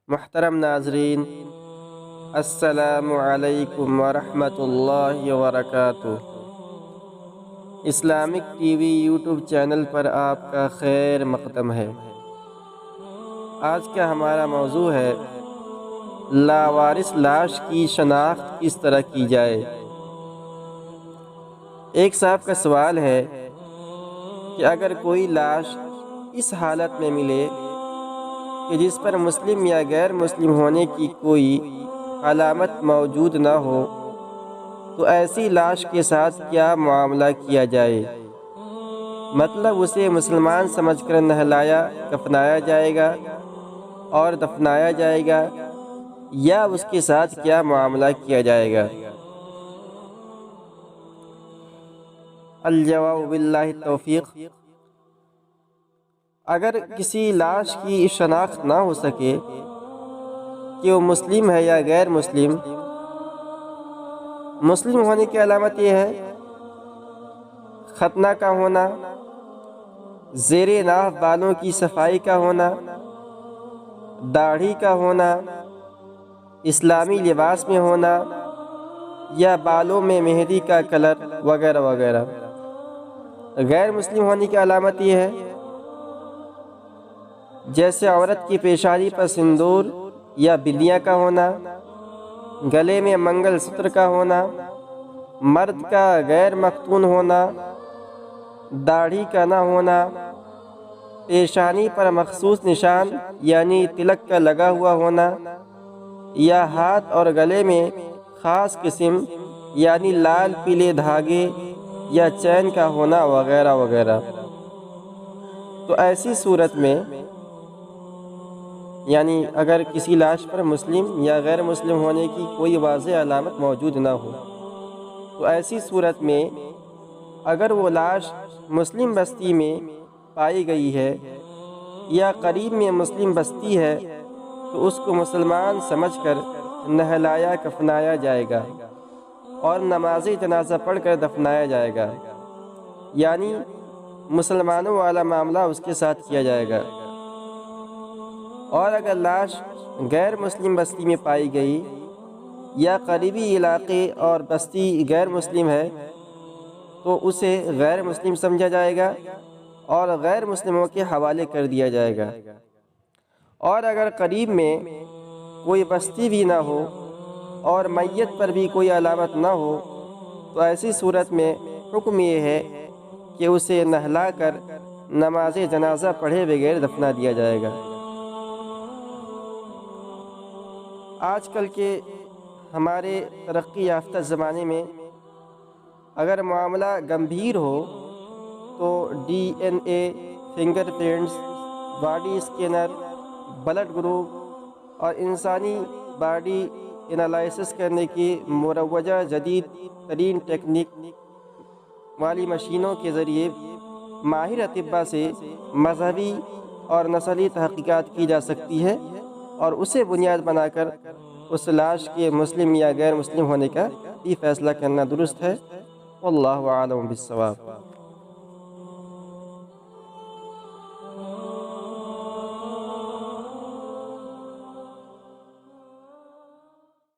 محترم ناظرین، السلام علیکم ورحمۃ اللہ وبرکاتہ۔ Islamic T V YouTube channel پر آپ کا خیر مقدم ہے۔ آج کا ہمارا موضوع ہے لاوارث لاش کی شناخت کس طرح کی جائے۔ ایک صاحب کا سوال ہے کہ اگر کوئی لاش اس حالت میں ملے کہ جس پر مسلم یا غیر مسلم ہونے کی کوئی علامت موجود نہ ہو تو ایسی لاش کے ساتھ کیا معاملہ کیا جائے؟ مطلب اسے مسلمان سمجھ کر نہلایا کفنایا جائے گا اور دفنایا جائے گا یا اس کے ساتھ کیا معاملہ کیا جائے گا؟ الجواب باللہ التوفیق۔ اگر کسی لاش کی شناخت نہ ہو سکے کہ وہ مسلم ہے یا غیر مسلم، مسلم ہونے کی علامت یہ ہے ختنہ کا ہونا، زیر ناف بالوں کی صفائی کا ہونا، داڑھی کا ہونا، اسلامی لباس میں ہونا یا بالوں میں مہندی کا کلر وغیرہ وغیرہ۔ غیر مسلم ہونے کی علامت یہ ہے جیسے عورت کی پیشانی پر سندور یا بلیاں کا ہونا، گلے میں منگل ستر کا ہونا، مرد کا غیر مختون ہونا، داڑھی کا نہ ہونا، پیشانی پر مخصوص نشان یعنی تلک کا لگا ہوا ہونا یا ہاتھ اور گلے میں خاص قسم یعنی لال پیلے دھاگے یا چین کا ہونا وغیرہ وغیرہ۔ تو ایسی صورت میں یعنی اگر کسی لاش پر مسلم یا غیر مسلم ہونے کی کوئی واضح علامت موجود نہ ہو تو ایسی صورت میں اگر وہ لاش مسلم بستی میں پائی گئی ہے یا قریب میں مسلم بستی ہے تو اس کو مسلمان سمجھ کر نہلایا کفنایا جائے گا اور نماز جنازہ پڑھ کر دفنایا جائے گا، یعنی مسلمانوں والا معاملہ اس کے ساتھ کیا جائے گا۔ اور اگر لاش غیر مسلم بستی میں پائی گئی یا قریبی علاقے اور بستی غیر مسلم ہے تو اسے غیر مسلم سمجھا جائے گا اور غیر مسلموں کے حوالے کر دیا جائے گا۔ اور اگر قریب میں کوئی بستی بھی نہ ہو اور میت پر بھی کوئی علامت نہ ہو تو ایسی صورت میں حکم یہ ہے کہ اسے نہلا کر نماز جنازہ پڑھے بغیر دفنا دیا جائے گا۔ آج کل کے ہمارے ترقی یافتہ زمانے میں اگر معاملہ گمبھیر ہو تو D N A, finger prints, body scanner, blood group اور انسانی باڈی انالائسس کرنے کی مروجہ جدید ترین ٹیکنیک والی مشینوں کے ذریعے ماہر اطباء سے مذہبی اور نسلی تحقیقات کی جا سکتی ہے اور اسے بنیاد بنا کر اس لاش کے مسلم یا غیر مسلم ہونے کا بھی فیصلہ کرنا درست ہے۔ واللہ اعلم بالصواب۔